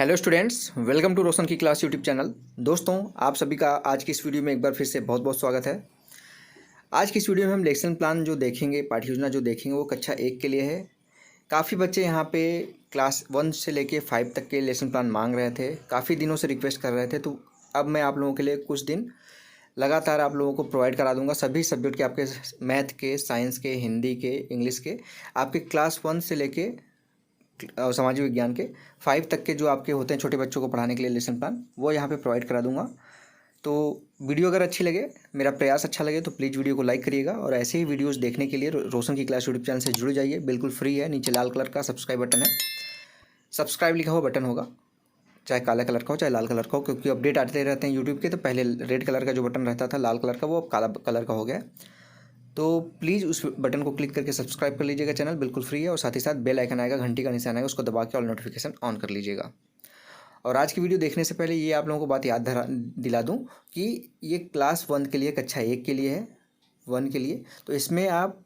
Hello students, welcome to रोशन की class YouTube channel. दोस्तों, आप सभी का आज की इस वीडियो में एक बार फिर से बहुत बहुत स्वागत है। आज की इस वीडियो में हम लेसन प्लान जो देखेंगे, पाठ्य योजना जो देखेंगे वो कक्षा 1 के लिए है। काफ़ी बच्चे यहाँ पे क्लास 1 से लेके 5 तक के लेसन प्लान मांग रहे थे, काफ़ी दिनों से रिक्वेस्ट कर रहे थे। तो अब मैं आप लोगों के लिए कुछ दिन लगातार आप लोगों को प्रोवाइड करा दूंगा सभी सब्जेक्ट के, आपके मैथ के, साइंस के, हिंदी के, इंग्लिश के, आपके क्लास 1 से लेके और सामाजिक विज्ञान के 5 तक के जो आपके होते हैं छोटे बच्चों को पढ़ाने के लिए लेसन प्लान, वो यहाँ पे प्रोवाइड करा दूंगा। तो वीडियो अगर अच्छी लगे, मेरा प्रयास अच्छा लगे तो प्लीज़ वीडियो को लाइक करिएगा और ऐसे ही वीडियोस देखने के लिए रोशन की क्लास यूट्यूब चैनल से जुड़ जाइए। बिल्कुल फ्री है। नीचे लाल कलर का सब्सक्राइब बटन है, सब्सक्राइब लिखा हुआ बटन होगा, चाहे काला कलर का हो चाहे लाल कलर का हो, क्योंकि अपडेट आते रहते हैं यूट्यूब के। तो पहले रेड कलर का जो बटन रहता था लाल कलर का, वो अब काला कलर का हो गया। तो प्लीज़ उस बटन को क्लिक करके सब्सक्राइब कर लीजिएगा। चैनल बिल्कुल फ्री है और साथ ही साथ बेल आइकन आएगा, घंटी का निशान आएगा, उसको दबा के ऑल नोटिफिकेशन ऑन कर लीजिएगा। और आज की वीडियो देखने से पहले ये आप लोगों को बात याद दिला दूं कि ये क्लास 1 के लिए, कक्षा 1 के लिए है, 1 के लिए। तो इसमें आप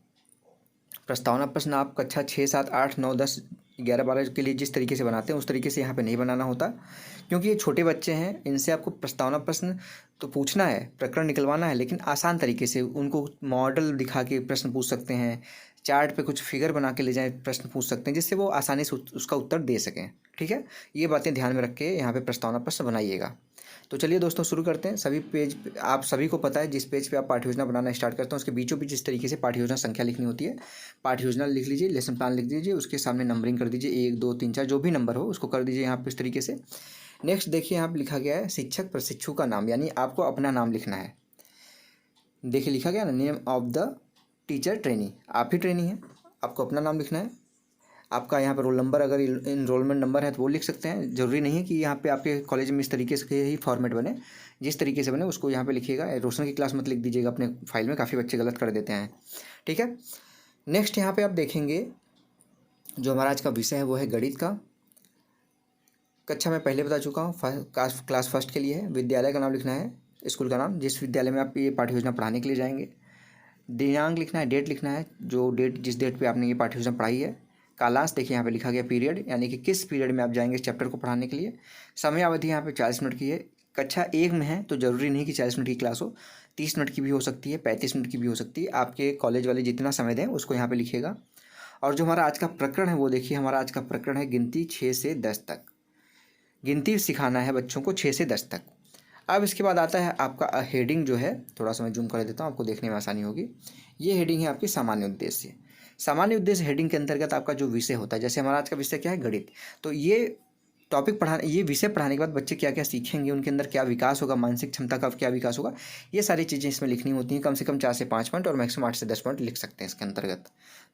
प्रस्तावना प्रश्न आप कक्षा 6, 7, 8, 9, 10, 11, 12 के लिए जिस तरीके से बनाते हैं उस तरीके से यहाँ पे नहीं बनाना होता, क्योंकि ये छोटे बच्चे हैं। इनसे आपको प्रस्तावना प्रश्न तो पूछना है, प्रकरण निकलवाना है, लेकिन आसान तरीके से। उनको मॉडल दिखा के प्रश्न पूछ सकते हैं, चार्ट पे कुछ फिगर बना के ले जाएं, प्रश्न पूछ सकते हैं, जिससे वो आसानी से उसका उत्तर दे सकें। ठीक है, ये बातें ध्यान में रख के यहाँ पे प्रस्तावना प्रश्न बनाइएगा। तो चलिए दोस्तों शुरू करते हैं। सभी पेज आप सभी को पता है, जिस पेज पे आप पाठ्य योजना बनाना स्टार्ट करते हैं उसके बीचों बीच इस तरीके से पाठ्य योजना संख्या लिखनी होती है। पाठ्य योजना लिख लीजिए, लेसन प्लान लिख दीजिए, उसके सामने नंबरिंग कर दीजिए, 1, 2, 3, 4 जो भी नंबर हो उसको कर दीजिए यहाँ पे इस तरीके से। नेक्स्ट देखिए, यहाँ पे लिखा गया है शिक्षक प्रशिक्षु का नाम, यानी आपको अपना नाम लिखना है। देखिए लिखा गया ना, name of the teacher trainee, आप ही ट्रेनी हैं, आपको अपना नाम लिखना है। आपका यहाँ पर रोल नंबर, अगर इनरोलमेंट नंबर है तो वो लिख सकते हैं। ज़रूरी नहीं है कि यहाँ पे आपके कॉलेज में इस तरीके से ही फॉर्मेट बने, जिस तरीके से बने उसको यहाँ पे लिखिएगा। रोशन की क्लास मत लिख दीजिएगा अपने फाइल में, काफ़ी बच्चे गलत कर देते हैं। ठीक है, नेक्स्ट यहाँ पे आप देखेंगे जो हमारा आज का विषय है वो है गणित का। कक्षा मैं पहले बता चुका हूँ, क्लास फर्स्ट के लिए है। विद्यालय का नाम लिखना है, स्कूल का नाम, जिस विद्यालय में आप ये पाठ्य योजना पढ़ाने के लिए जाएंगे। दिनांक लिखना है, डेट लिखना है, जो डेट जिस डेट पे आपने ये पाठ्य योजना पढ़ाई है। कालांश देखिए यहाँ पे लिखा गया पीरियड, यानी कि किस पीरियड में आप जाएंगे इस चैप्टर को पढ़ाने के लिए। समय अवधि यहाँ पे 40 मिनट की है। कक्षा 1 में है तो ज़रूरी नहीं कि 40 मिनट की क्लास हो, 30 मिनट की भी हो सकती है, 35 मिनट की भी हो सकती है। आपके कॉलेज वाले जितना समय दें उसको यहाँ पे लिखिएगा। और जो हमारा आज का प्रकरण है वो देखिए, हमारा आज का प्रकरण है गिनती 6 से 10 तक। गिनती सिखाना है बच्चों को 6 से 10 तक। अब इसके बाद आता है आपका हेडिंग जो है, थोड़ा सा मैं जूम कर देता हूँ आपको देखने में आसानी होगी। ये हेडिंग है आपकी सामान्य उद्देश्य। सामान्य उद्देश्य हेडिंग के अंतर्गत आपका जो विषय होता है, जैसे हमारा आज का विषय क्या है, गणित। तो ये टॉपिक पढ़ाने, ये विषय पढ़ाने के बाद बच्चे क्या क्या सीखेंगे, उनके अंदर क्या विकास होगा, मानसिक क्षमता का क्या विकास होगा, ये सारी चीज़ें इसमें लिखनी होती हैं। कम से कम 4 से 5 पॉइंट और मैक्सिमम 8 से 10 पॉइंट लिख सकते हैं इसके अंतर्गत।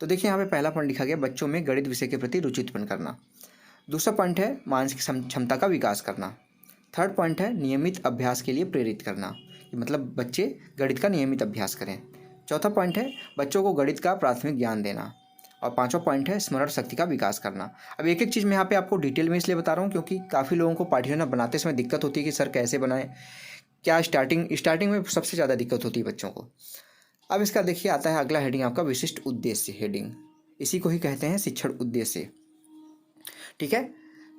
तो देखिए यहाँ पे पहला पॉइंट लिखा गया, बच्चों में गणित विषय के प्रति रुचि उत्पन्न करना। दूसरा पॉइंट है मानसिक क्षमता का विकास करना। थर्ड पॉइंट है नियमित अभ्यास के लिए प्रेरित करना, कि मतलब बच्चे गणित का नियमित अभ्यास करें। चौथा पॉइंट है बच्चों को गणित का प्राथमिक ज्ञान देना। और पांचवा पॉइंट है स्मरण शक्ति का विकास करना। अब एक एक चीज़ मैं यहाँ पे आपको डिटेल में इसलिए बता रहा हूँ क्योंकि काफ़ी लोगों को पाठ्य योजना बनाते समय दिक्कत होती है कि सर कैसे बनाएं, क्या स्टार्टिंग में सबसे ज़्यादा दिक्कत होती है बच्चों को। अब इसका देखिए आता है अगला हेडिंग आपका विशिष्ट उद्देश्य हेडिंग, इसी को ही कहते हैं शिक्षण उद्देश्य। ठीक है,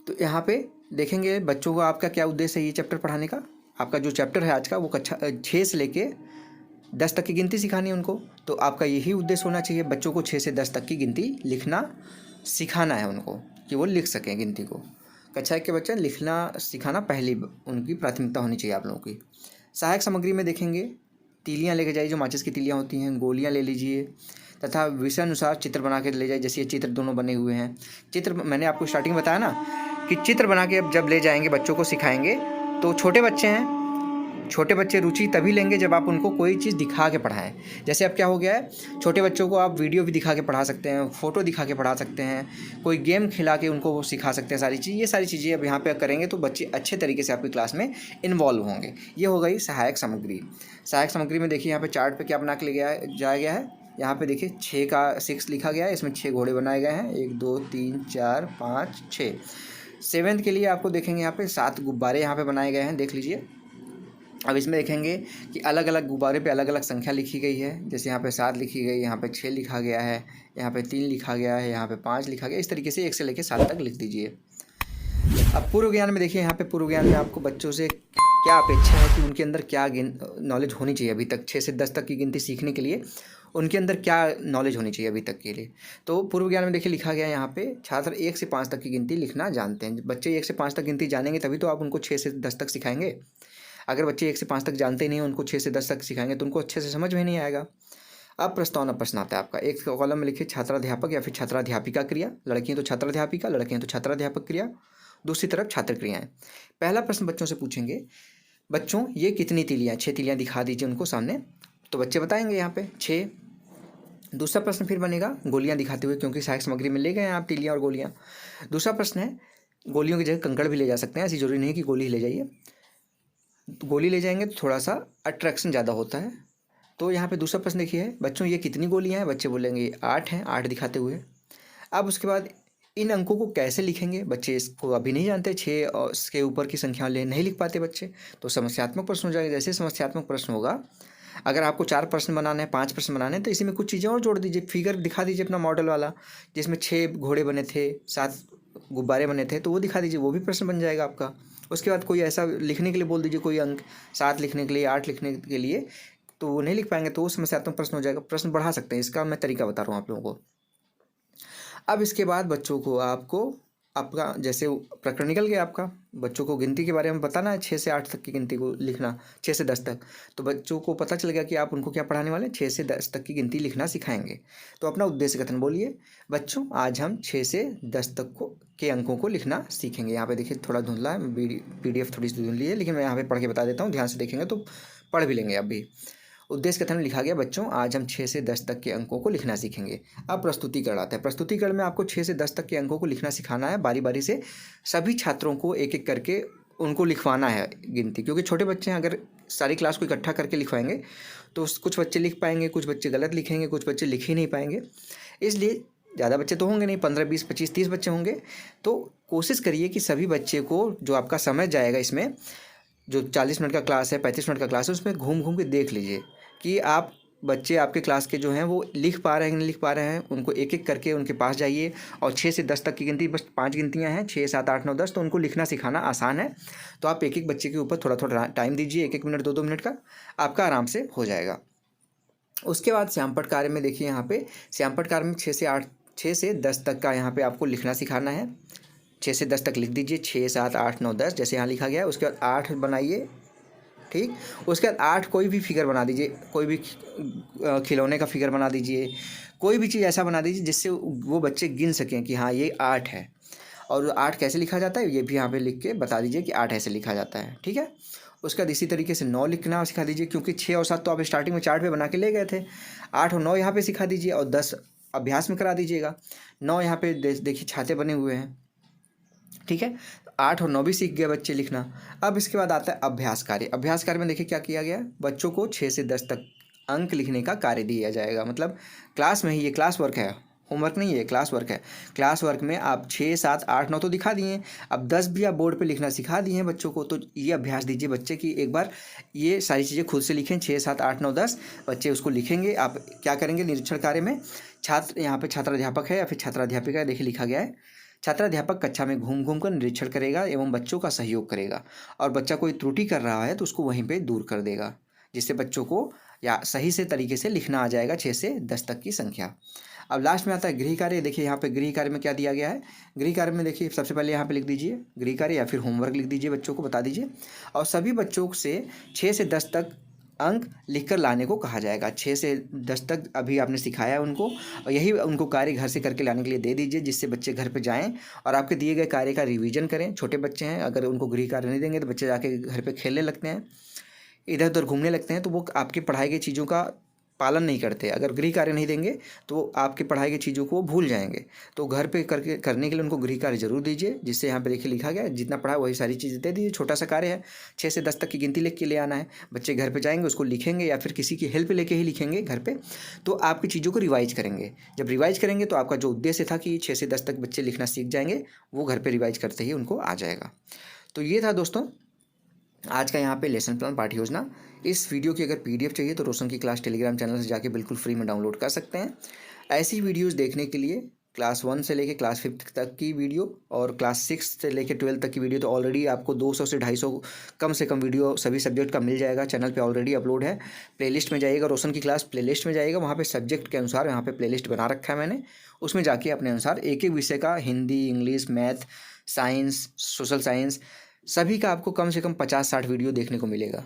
तो यहाँ पे देखेंगे बच्चों को आपका क्या उद्देश्य है ये चैप्टर पढ़ाने का। आपका जो चैप्टर है आज का वो कक्षा 6 से लेके 10 तक की गिनती सिखानी है उनको। तो आपका यही उद्देश्य होना चाहिए, बच्चों को 6 से 10 तक की गिनती लिखना सिखाना है उनको, कि वो लिख सकें गिनती को। कक्षा 1 के बच्चे लिखना सिखाना पहली उनकी प्राथमिकता होनी चाहिए आप लोगों की। सहायक सामग्री में देखेंगे तीलियाँ लेके जाइए, जो माचिस की तीलियाँ होती हैं, गोलियाँ ले लीजिए, तथा विषय अनुसार चित्र बना के ले जाइए। जैसे ये चित्र दोनों बने हुए हैं, चित्र मैंने आपको स्टार्टिंग में बताया ना कि चित्र बना के अब जब ले जाएंगे बच्चों को सिखाएंगे, तो छोटे बच्चे हैं, छोटे बच्चे रुचि तभी लेंगे जब आप उनको कोई चीज़ दिखा के पढ़ाएं। जैसे अब क्या हो गया है, छोटे बच्चों को आप वीडियो भी दिखा के पढ़ा सकते हैं, फ़ोटो दिखा के पढ़ा सकते हैं, कोई गेम खिला के उनको सिखा सकते हैं सारी चीज़। ये सारी चीज़ें अब यहाँ पे करेंगे तो बच्चे अच्छे तरीके से आपकी क्लास में इन्वॉल्व होंगे। ये हो गई सहायक सामग्री। सहायक सामग्री में देखिए यहाँ पर चार्ट पर क्या बना के जाया गया है। यहाँ पे देखिए 6 का 6 लिखा गया है, इसमें 6 घोड़े बनाए गए हैं, 1, 2, 3, 4, 5, 6। 7th के लिए आपको देखेंगे यहाँ पे 7 गुब्बारे यहाँ पे बनाए गए हैं, देख लीजिए। अब इसमें देखेंगे कि अलग अलग गुब्बारे पे अलग अलग संख्या लिखी गई है। जैसे यहाँ पे 7 लिखी गई, यहाँ पे 6 लिखा गया है, यहाँ पे 3 लिखा गया है, यहाँ पे 5 लिखा गया। इस तरीके से 1 से लेकर 7 तक लिख दीजिए। अब पूर्व ज्ञान में देखिए, यहाँ पे पूर्व ज्ञान में आपको बच्चों से क्या अपेक्षा है कि उनके अंदर क्या नॉलेज होनी चाहिए अभी तक 6 से 10 तक की गिनती सीखने के लिए, उनके अंदर क्या नॉलेज होनी चाहिए अभी तक के लिए। तो पूर्व ज्ञान में देखिए लिखा गया है यहाँ पे, छात्र 1 से 5 तक की गिनती लिखना जानते हैं। बच्चे 1 से 5 तक गिनती जानेंगे तभी तो आप उनको 6 से 10 तक सिखाएंगे। अगर बच्चे 1 से 5 तक जानते नहीं हैं, उनको 6 से 10 तक सिखाएंगे तो उनको अच्छे से समझ में नहीं आएगा। अब प्रस्तावना प्रश्न आता है आपका, एक कॉलम में लिखिए छात्राध्यापक या फिर छात्राध्यापिका क्रिया, लड़की हैं तो छात्राध्यापिका, लड़के हैं तो छात्राध्यापक क्रिया, दूसरी तरफ छात्र क्रियाएं। पहला प्रश्न बच्चों से पूछेंगे, बच्चों ये कितनी तीलियाँ, 6 तीलियाँ दिखा दीजिए उनको सामने। तो बच्चे बताएंगे यहाँ पे 6। दूसरा प्रश्न फिर बनेगा गोलियाँ दिखाते हुए, क्योंकि सहायक सामग्री में ले गए हैं आप तीलियाँ और गोलियाँ। दूसरा प्रश्न है, गोलियों की जगह कंकड़ भी ले जा सकते हैं, ऐसी जरूरी नहीं कि गोली ही ले जाइए। गोली ले जाएंगे तो थोड़ा सा अट्रैक्शन ज़्यादा होता है। तो यहाँ पे दूसरा प्रश्न देखिए, बच्चों ये कितनी गोलियाँ हैं, बच्चे बोलेंगे 8 हैं, 8 दिखाते हुए। अब उसके बाद इन अंकों को कैसे लिखेंगे, बच्चे इसको अभी नहीं जानते, 6 और इसके ऊपर की संख्या ले नहीं लिख पाते बच्चे, तो समस्यात्मक प्रश्न हो जाएगा। जैसे समस्यात्मक प्रश्न होगा, अगर आपको 4 प्रश्न बनाने हैं, 5 प्रश्न बनाने हैं, तो इसी में कुछ चीज़ें और जोड़ दीजिए, फिगर दिखा दीजिए अपना मॉडल वाला, जिसमें 6 घोड़े बने थे, 7 गुब्बारे बने थे, तो वो दिखा दीजिए, वो भी प्रश्न बन जाएगा आपका। उसके बाद कोई ऐसा लिखने के लिए बोल दीजिए, कोई अंक 7 लिखने के लिए, 8 लिखने के लिए, तो वो नहीं लिख पाएंगे, तो वो समस्यात्मक प्रश्न हो जाएगा। प्रश्न बढ़ा सकते हैं, इसका मैं तरीका बता रहा हूँ आप लोगों को। अब इसके बाद बच्चों को आपका जैसे प्रकरण निकल गया आपका, बच्चों को गिनती के बारे में बताना है, 6 से 8 तक की गिनती को लिखना, 6 से 10 तक। तो बच्चों को पता चल गया कि आप उनको क्या पढ़ाने वाले हैं, 6 से 10 तक की गिनती लिखना सिखाएंगे। तो अपना उद्देश्य कथन बोलिए, बच्चों आज हम 6 से 10 तक के अंकों को लिखना सीखेंगे। यहाँ पे देखिए थोड़ा धुंधला है, PDF थोड़ी सी धुंधली है, लेकिन मैं यहाँ पे पढ़ के बता देता हूँ, ध्यान से देखेंगे तो पढ़ भी लेंगे। अभी उद्देश्य कथन में लिखा गया, बच्चों आज हम 6 से 10 तक के अंकों को लिखना सीखेंगे। अब प्रस्तुतिकरण आता है। प्रस्तुतिकरण में आपको 6 से 10 तक के अंकों को लिखना सिखाना है, बारी बारी से सभी छात्रों को एक एक करके उनको लिखवाना है गिनती, क्योंकि छोटे बच्चे हैं, अगर सारी क्लास को इकट्ठा करके लिखवाएंगे तो कुछ बच्चे लिख पाएंगे, कुछ बच्चे गलत लिखेंगे, कुछ बच्चे लिख ही नहीं पाएंगे। इसलिए ज़्यादा बच्चे तो होंगे नहीं, 15, 20, 25, 30 बच्चे होंगे, तो कोशिश करिए कि सभी बच्चे को, जो आपका समय जाएगा इसमें, जो 40 मिनट का क्लास है, 35 मिनट का क्लास है, उसमें घूम घूम के देख लीजिए कि आप बच्चे आपके क्लास के जो हैं वो लिख पा रहे हैं कि नहीं लिख पा रहे हैं। उनको एक एक करके उनके पास जाइए, और 6 से 10 तक की गिनती, बस 5 गिनतियां हैं, 6, 7, 8, 9, 10, तो उनको लिखना सिखाना आसान है। तो आप एक एक बच्चे के ऊपर थोड़ा थोड़ा टाइम दीजिए, 1-1 मिनट, 2-2 मिनट का, आपका आराम से हो जाएगा। उसके बाद श्यामपट्ट कार्य में देखिए, यहाँ पे श्यामपट्ट कार्य में 6 से 10 तक का यहाँ पे आपको लिखना सिखाना है। 6 से 10 तक लिख दीजिए, 6, 7, 8, 9, 10 जैसे यहाँ लिखा गया है। उसके बाद 8 बनाइए, ठीक। उसके बाद 8 कोई भी फिगर बना दीजिए, कोई भी खिलौने का फिगर बना दीजिए, कोई भी चीज़ ऐसा बना दीजिए जिससे वो बच्चे गिन सकें कि हाँ ये 8 है। और 8 कैसे लिखा जाता है ये भी यहाँ पे लिख के बता दीजिए कि 8 ऐसे लिखा जाता है, ठीक है। उसके बाद इसी तरीके से 9 लिखना सिखा दीजिए, क्योंकि 6 और 7 तो आप स्टार्टिंग में चार्ट पे बना के ले गए थे। 8 और 9 यहाँ पे सिखा दीजिए, और 10 अभ्यास में करा दीजिएगा। 9 यहाँ पे देखिए छाते बने हुए हैं, ठीक है। 8 और 9 भी सीख गए बच्चे लिखना। अब इसके बाद आता है अभ्यास कार्य। अभ्यास कार्य में देखिए क्या किया गया है, बच्चों को 6 से 10 तक अंक लिखने का कार्य दिया जाएगा। मतलब क्लास में ही, ये क्लास वर्क है, होमवर्क नहीं है, क्लास वर्क है। क्लास वर्क में आप 6, 7, 8, 9 तो दिखा दिए, अब 10 भी आप बोर्ड पे लिखना सिखा दिए हैं बच्चों को। तो ये अभ्यास दीजिए बच्चे की, एक बार ये सारी चीज़ें खुद से लिखें, 6, 7, 8, 9, 10 बच्चे उसको लिखेंगे। आप क्या करेंगे, निरीक्षण कार्य में छात्र, यहाँ पे छात्राध्यापक है या फिर छात्राध्यापिका है, देखिए लिखा गया है, छात्राध्यापक कक्षा में घूम घूम कर निरीक्षण करेगा एवं बच्चों का सहयोग करेगा, और बच्चा कोई त्रुटि कर रहा है तो उसको वहीं पे दूर कर देगा, जिससे बच्चों को या सही से तरीके से लिखना आ जाएगा 6 से 10 तक की संख्या। अब लास्ट में आता है गृह कार्य। देखिए यहाँ पे गृह कार्य में क्या दिया गया है, गृह कार्य में देखिए सबसे पहले यहाँ पे लिख दीजिए गृह कार्य या फिर होमवर्क लिख दीजिए, बच्चों को बता दीजिए, और सभी बच्चों से 6 से 10 तक अंक लिखकर लाने को कहा जाएगा। 6 से 10 तक अभी आपने सिखाया उनको, और यही उनको कार्य घर से करके लाने के लिए दे दीजिए, जिससे बच्चे घर पे जाएं और आपके दिए गए कार्य का रिवीजन करें। छोटे बच्चे हैं, अगर उनको गृह कार्य नहीं देंगे तो बच्चे जाके घर पे खेलने लगते हैं, इधर उधर घूमने लगते हैं, तो वो आपकी पढ़ाई की चीज़ों का पालन नहीं करते। अगर गृह कार्य नहीं देंगे तो आपकी पढ़ाई की चीज़ों को वो भूल जाएंगे। तो घर पे करने के लिए उनको गृह कार्य जरूर दीजिए, जिससे यहाँ पे देखिए लिखा गया है, जितना पढ़ा वही सारी चीज़ें दे दीजिए। छोटा सा कार्य है, 6 से 10 तक की गिनती लिख के ले आना है। बच्चे घर पे जाएंगे, उसको लिखेंगे या फिर किसी की हेल्प लेके ही लिखेंगे घर पे, तो आपकी चीज़ों को रिवाइज करेंगे। जब रिवाइज करेंगे तो आपका जो उद्देश्य था कि 6 से 10 तक बच्चे लिखना सीख जाएंगे, वो घर पर रिवाइज करते ही उनको आ जाएगा। तो ये था दोस्तों आज का यहाँ पे लेसन प्लान पाठ्य योजना। इस वीडियो की अगर PDF चाहिए तो रोशन की क्लास टेलीग्राम चैनल से जाके बिल्कुल फ्री में डाउनलोड कर सकते हैं। ऐसी वीडियोस देखने के लिए क्लास 1 से लेके क्लास 5 तक की वीडियो और क्लास 6 से लेके 12 तक की वीडियो। तो ऑलरेडी आपको 200 से 250 कम से कम वीडियो सभी सब्जेक्ट का मिल जाएगा। चैनल पे ऑलरेडी अपलोड है। प्लेलिस्ट में जाइएगा, रोशन की क्लास प्लेलिस्ट में जाइएगा, वहाँ पे सब्जेक्ट के अनुसार यहाँ पे प्लेलिस्ट बना रखा है मैंने। उसमें जाके अपने अनुसार एक एक विषय का, Hindi, English, math, science, social science, सभी का आपको कम से कम 50-60 वीडियो देखने को मिलेगा।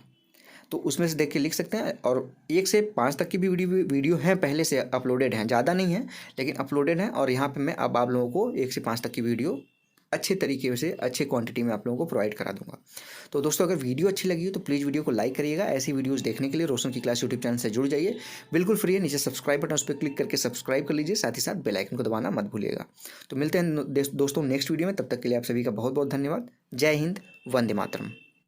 तो उसमें से देख के लिख सकते हैं। और 1 से 5 तक की भी वीडियो हैं, पहले से अपलोडेड हैं, ज़्यादा नहीं है लेकिन अपलोडेड हैं। और यहाँ पे मैं अब आप लोगों को 1 से 5 तक की वीडियो अच्छे तरीके से, अच्छे क्वांटिटी में आप लोगों को प्रोवाइड करा दूंगा। तो दोस्तों, अगर वीडियो अच्छी लगी हो तो प्लीज़ वीडियो को लाइक करिएगा। ऐसी वीडियोस देखने के लिए रोशन की क्लास यूट्यूब चैनल से जुड़ जाइए, बिल्कुल फ्री है। नीचे सब्सक्राइब बटन, उस पर क्लिक करके सब्सक्राइब कर लीजिए, साथ ही साथ बेल आइकन को दबाना मत भूलिएगा। तो मिलते हैं दोस्तों नेक्स्ट वीडियो में, तब तक के लिए आप सभी का बहुत बहुत धन्यवाद। जय हिंद, वंदे मातरम।